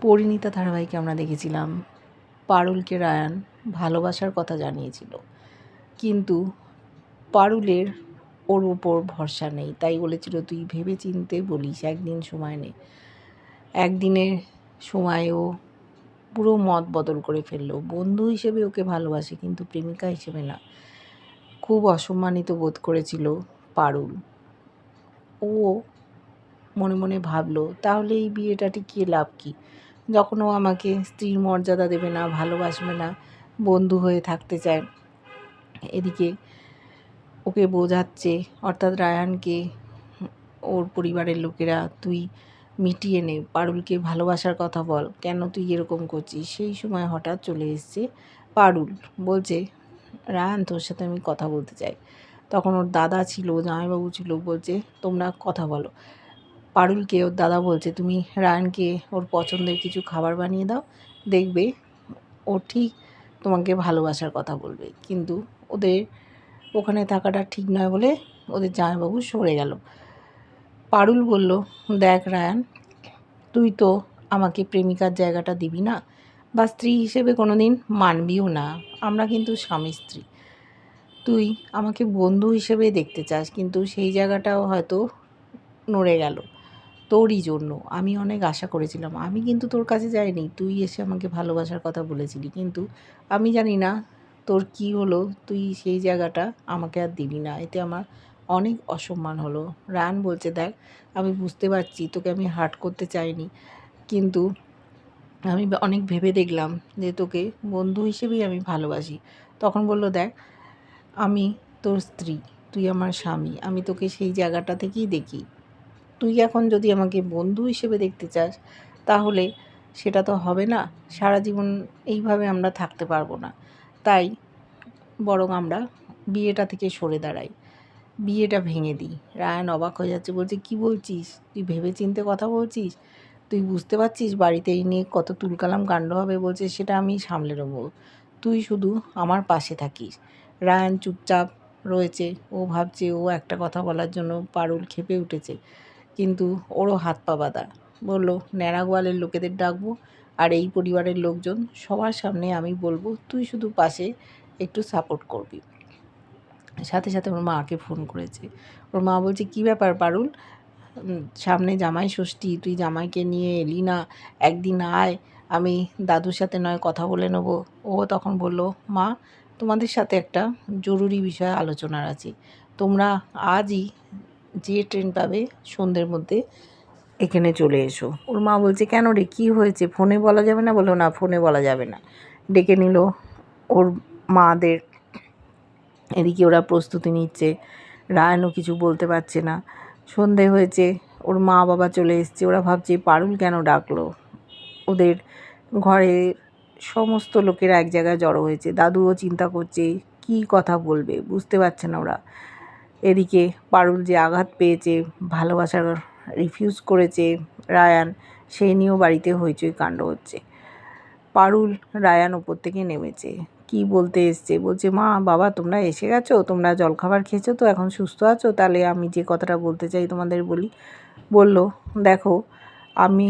পরিণীতা ধারাবাহিকে আমরা দেখেছিলাম পারুলকে রায়ান ভালোবাসার কথা জানিয়েছিল, কিন্তু পারুলের ওর উপর ভরসা নেই। তাই বলেছিল তুই ভেবে চিনতে বলিস, একদিন সময় নে। একদিনের সময় ও পুরো মত বদল করে ফেললো। বন্ধু হিসেবে ওকে ভালোবাসে, কিন্তু প্রেমিকা হিসেবে না। খুব অসম্মানিত বোধ করেছিল পারুল। ও মনে মনে ভাবলো, তাহলে এই বিয়েটা টিকিয়ে লাভ কী, যখন ও আমাকে স্ত্রীর মর্যাদা দেবে না, ভালোবাসবে না, বন্ধু হয়ে থাকতে চায়। এদিকে ওকে বোঝাচ্ছে, অর্থাৎ রায়ানকে, ওর পরিবারের লোকেরা, তুই মিটিয়ে নে, পারুলকে ভালোবাসার কথা বল, কেন তুই এরকম করছিস। সেই সময় হঠাৎ চলে এসছে পারুল, বলছে রায়ান তোর সাথে আমি কথা বলতে চাই। তখন ওর দাদা ছিল, জামাইবাবু ছিল, বলছে তোমরা কথা বলো। পারুলকে ওর দাদা বলছে তুমি রায়ানকে ওর পছন্দের কিছু খাবার বানিয়ে দাও, দেখবে ও ঠিক তোমাকে ভালোবাসার কথা বলবে। কিন্তু ওদের ওখানে থাকাটা ঠিক নয় বলে ওদের জামাইবাবু সরে গেল। পারুল বলল, দেখ রায়ান, তুই তো আমাকে প্রেমিকার জায়গাটা দিবি না, বা স্ত্রী হিসেবে কোনো দিন মানবিও না। আমরা কিন্তু স্বামী স্ত্রী। তুই আমাকে বন্ধু হিসেবে দেখতে চাস, কিন্তু সেই জায়গাটাও হয়তো নড়ে গেল তোরই জন্য। আমি অনেক আশা করেছিলাম। আমি কিন্তু তোর কাছে যাইনি, তুই এসে আমাকে ভালোবাসার কথা বলেছিলি, কিন্তু আমি জানি না তোর কি হলো, তুই সেই জায়গাটা আমাকে আর দিবি না। এতে আমার অনেক অসম্মান হলো। রায়ান বলছে, দেখ আমি বুঝতে পারছি তোকে আমি হার্ট করতে চাইনি, কিন্তু আমি অনেক ভেবে দেখলাম যে তোকে বন্ধু হিসেবেই আমি ভালোবাসি। তখন বলল, দেখ আমি তোর স্ত্রী, তুই আমার স্বামী, আমি তোকে সেই জায়গাটা থেকেই দেখি। তুই এখন যদি আমাকে বন্ধু হিসেবে দেখতে চাস, তাহলে সেটা তো হবে না। সারা জীবন এইভাবে আমরা থাকতে পারবো না। তাই বরং আমরা বিয়েটা থেকে সরে দাঁড়াই, বিয়েটা ভেঙে দিই। রায়ান অবাক হয়ে যাচ্ছে, বলছে কী বলছিস, তুই ভেবে চিন্তে কথা বলছিস, তুই বুঝতে পারছিস বাড়িতে এই নিয়ে কত তুলকালাম কাণ্ড হবে। বলছে সেটা আমি সামলে নেবো, তুই শুধু আমার পাশে থাকিস। রায়ান চুপচাপ রয়েছে। ও ভাবছে ও একটা কথা বলার জন্য পারুল ক্ষেপে উঠেছে, কিন্তু ওরও হাত পা বাঁধা। বলল, ন্যাড়া গোয়ালের লোকেদের ডাকবো, আর এই পরিবারের লোকজন সবার সামনে আমি বলবো, তুই শুধু পাশে একটু সাপোর্ট করবি। সাথে সাথে ওর মাকে ফোন করেছে। ওর মা বলছে, কী ব্যাপার পারুল, সামনে জামাই ষষ্ঠী, তুই জামাইকে নিয়ে এলি না, একদিন আয়, আমি দাদুর সাথে নয় কথা বলে নেব। ও তখন বলল, মা তোমাদের সাথে একটা জরুরি বিষয় আলোচনার আছে, তোমরা আজই যে ট্রেন পাবে সন্ধ্যের মধ্যে এখানে চলে এসো। ওর মা বলছে, কেন রে, কী হয়েছে, ফোনে বলা যাবে না? বললো, না ফোনে বলা যাবে না। ডেকে নিল ওর মাদের। এদিকে ওরা প্রস্তুতি নিচ্ছে, রায়ানও কিছু বলতে পারছে না। সন্ধে হয়েছে, ওর মা বাবা চলে এসছে। ওরা ভাবছে পারুল কেন ডাকলো। ওদের ঘরে সমস্ত লোকেরা এক জায়গায় জড়ো হয়েছে। দাদুও চিন্তা করছে কী কথা বলবে, বুঝতে পারছে না ওরা। এদিকে পারুল যে আঘাত পেয়েছে, ভালোবাসার রিফিউজ করেছে রায়ান, সেই নিয়েও বাড়িতে হইচই কাণ্ড হচ্ছে। পারুল রায়ান ওপর থেকে নেমেছে, কি বলতে এসছে, বলছে মা বাবা তোমরা এসে গেছো, তোমরা জলখাবার খেয়েছো তো, এখন সুস্থ আছো, তাহলে আমি যে কথাটা বলতে চাই তোমাদের বলি। বলল, দেখো আমি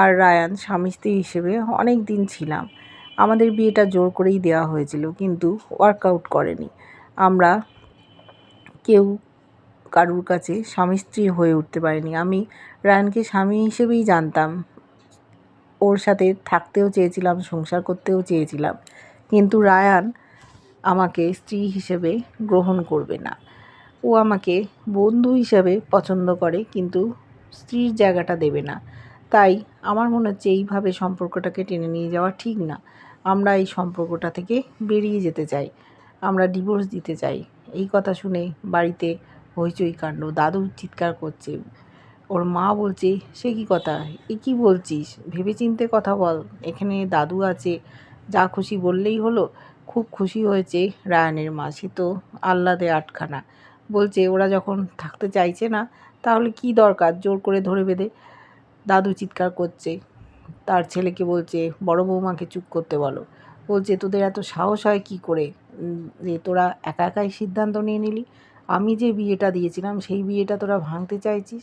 আর রায়ান স্বামী স্ত্রী হিসেবে অনেক দিন ছিলাম। আমাদের বিয়েটা জোর করেই দেওয়া হয়েছিল, কিন্তু ওয়ার্কআউট করেনি। আমরা কেউ কারুর কাছে স্বামী স্ত্রী হয়ে উঠতে পারিনি। আমি রায়ানকে স্বামী হিসেবেই জানতাম, ওর সাথে থাকতেও চেয়েছিলাম, সংসার করতেও চেয়েছিলাম, কিন্তু রায়ান আমাকে স্ত্রী হিসেবে গ্রহণ করবে না। ও আমাকে বন্ধু হিসেবে পছন্দ করে, কিন্তু স্ত্রীর জায়গাটা দেবে না। তাই আমার মনে হচ্ছে এইভাবে সম্পর্কটাকে টেনে নিয়ে যাওয়া ঠিক না। আমরা এই সম্পর্কটা থেকে বেরিয়ে যেতে চাই, আমরা ডিভোর্স দিতে চাই। এই কথা শুনে বাড়িতে হইচই কাণ্ড, দাদু চিৎকার করছে। ওর মা বলছে, সে কী কথা, এ কী বলছিস, ভেবেচিন্তে কথা বল, এখানে দাদু আছে, যা খুশি বললেই হলো। খুব খুশি হয়েছে রায়ানের মা, সে তো আহ্লাদে আটখানা। বলছে ওরা যখন থাকতে চাইছে না, তাহলে কি দরকার জোর করে ধরে বেঁধে। দাদু চিৎকার করছে, তার ছেলেকে বলছে বড় বৌমাকে চুপ করতে বলো। বলছে তোদের এত সাহস হয় কি করে, যে তোরা একা একাই সিদ্ধান্ত নিয়ে নিলি, আমি যে বিয়েটা দিয়েছিলাম সেই বিয়েটা তোরা ভাঙতে চাইছিস।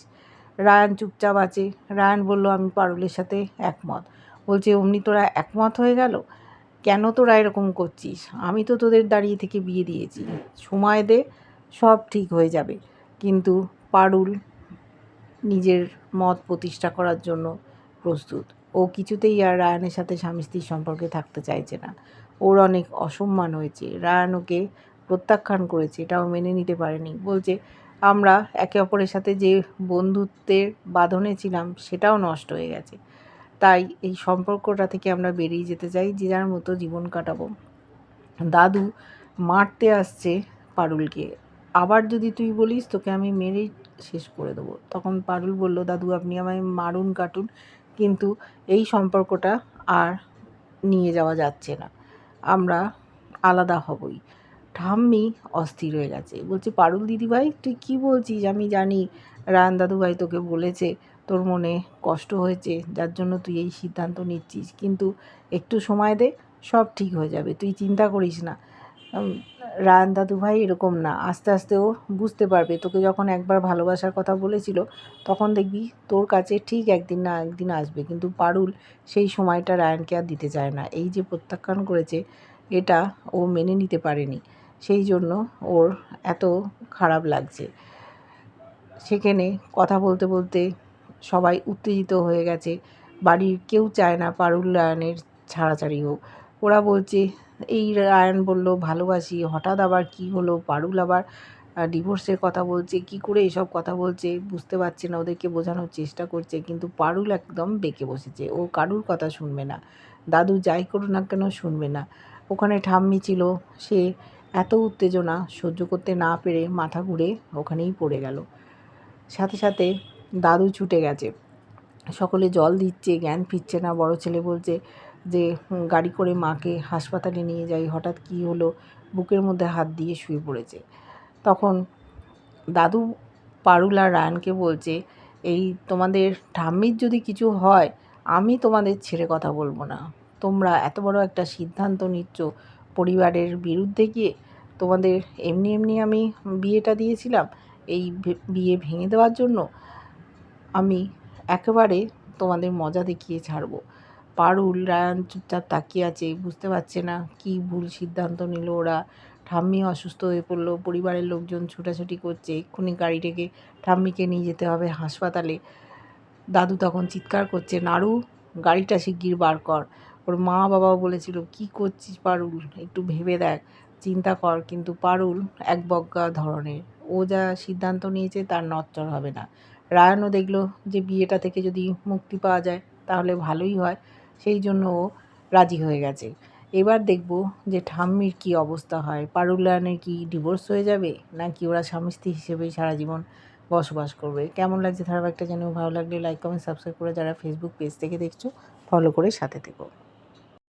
রায়ান চুপচাপ আছে। রায়ান বলল, আমি পারুলের সাথে একমত। বলছে অমনি তোরা একমত হয়ে গেল, কেন তোরা এরকম করছিস? আমি তো তোদের দাঁড়িয়ে থেকে বিয়ে দিয়েছি, সময় দে, সব ঠিক হয়ে যাবে। কিন্তু পারুল নিজের মত প্রতিষ্ঠা করার জন্য প্রস্তুত। ও কিছুতেই আর রায়ানের সাথে স্বামী স্ত্রীর সম্পর্কে থাকতে চাইছে না। ওর অনেক অসম্মান হয়েছে, রায়ান ওকে প্রত্যাখ্যান করেছে, এটাও মেনে নিতে পারেনি। বলছে আমরা একে অপরের সাথে যে বন্ধুত্বের বাঁধনে ছিলাম সেটাও নষ্ট হয়ে গেছে, তাই এই সম্পর্কটা থেকে আমরা বেরিয়ে যেতে চাই, যে যার মতো জীবন কাটাবো। দাদু মারতে আসছে পারুলকে, আবার যদি তুই বলিস তোকে আমি মেরেই শেষ করে দেবো। তখন পারুল বলল, দাদু আপনি আমায় মারুন কাটুন, কিন্তু এই সম্পর্কটা আর নিয়ে যাওয়া যাচ্ছে না, আমরা আলাদা হবই। ঠাম্মি অস্থির হয়ে গেছে, বলছে পারুল দিদিভাই তুই কি বলছিস? আমি জানি রায়ান দাদুভাই তোকে বলেছে, তোর মনে কষ্ট হয়েছে, যার জন্য তুই এই সিদ্ধান্ত নিচ্ছিস, কিন্তু একটু সময় দে, সব ঠিক হয়ে যাবে, তুই চিন্তা করিস না। রায়ান দাদুভাই এরকম না, আস্তে আস্তে ও বুঝতে পারবে। তোকে যখন একবার ভালোবাসার কথা বলেছিল তখন দেখবি তোর কাছে ঠিক একদিন না একদিন আসবে। কিন্তু পারুল সেই সময়টা রায়ানকে আর দিতে চায় না। এই যে প্রত্যাখ্যান করেছে এটা ও মেনে নিতে পারেনি, সেই জন্য ওর এত খারাপ লাগছে। সেখানে কথা বলতে বলতে সবাই উত্তেজিত হয়ে গেছে। বাড়ির কেউ চায় না পারুল রায়ানের ছাড়াছাড়ি হোক। ওরা বলছে এই রায়ান বলল ভালোবাসি, হঠাৎ আবার কি হলো, পারুল আবার ডিভোর্সের কথা বলছে, কি করে এসব কথা বলছে বুঝতে পারছে না। ওদেরকে বোঝানোর চেষ্টা করছে, কিন্তু পারুল একদম বেঁকে বসেছে, ও কারুর কথা শুনবে না, দাদু যাই করুক না কেন শুনবে না। ওখানে ঠাম্মি ছিল, সে এত উত্তেজনা সহ্য করতে না পেরে মাথা ঘুরে ওখানেই পড়ে গেল। সাথে সাথে দাদু ছুটে গেছে, সকলে জল দিচ্ছে, জ্ঞান ফিরছে না। বড় ছেলে বলছে যে গাড়ি করে মাকে হাসপাতালে নিয়ে যাই, হঠাৎ কী হলো, বুকের মধ্যে হাত দিয়ে শুয়ে পড়েছে। তখন দাদু পারুল আর রায়ানকে বলছে, এই তোমাদের ঠাম্মির যদি কিছু হয় আমি তোমাদের ছেড়ে কথা বলবো না। তোমরা এত বড় একটা সিদ্ধান্ত নিচ্ছ পরিবারের বিরুদ্ধে গিয়ে। তোমাদের এমনি এমনি আমি বিয়েটা দিয়েছিলাম, এই বিয়ে ভেঙে দেওয়ার জন্য? আমি একেবারে তোমাদের মজা দেখিয়ে ছাড়বো। পারুল রায়ান চুপচাপ তাকিয়ে আছে, বুঝতে পারছে না কি ভুল সিদ্ধান্ত নিল ওরা। ঠাম্মি অসুস্থ হয়ে পড়লো, পরিবারের লোকজন ছুটাছুটি করছে, এক্ষুনি গাড়ি ডেকে ঠাম্মিকে নিয়ে যেতে হবে হাসপাতালে। দাদু তখন চিৎকার করছে, নাড়ু গাড়িটা শিগগির বার কর। ওর মা বাবাও বলেছিল কি করছিস পারুল, একটু ভেবে দেখ, চিন্তা কর। কিন্তু পারুল একবজ্ঞা ধরনের, ও যা সিদ্ধান্ত নিয়েছে তার নড়চড় হবে না। রায়ানও দেখলো যে বিয়েটা থেকে যদি মুক্তি পাওয়া যায় তাহলে ভালোই হয়, সেই জন্য ও রাজি হয়ে গেছে। এবার দেখব যে ঠাম্মির কী অবস্থা হয়, পারুল রায়ানের কি ডিভোর্স হয়ে যাবে, নাকি ওরা স্বামী স্ত্রী হিসেবেই সারা জীবন বসবাস করবে। কেমন লাগছে ধারাবাহিকটা জানিও, ভালো লাগলে লাইক কমেন্ট সাবস্ক্রাইব করে যারা ফেসবুক পেজ থেকে দেখছো ফলো করে সাথে থেকো।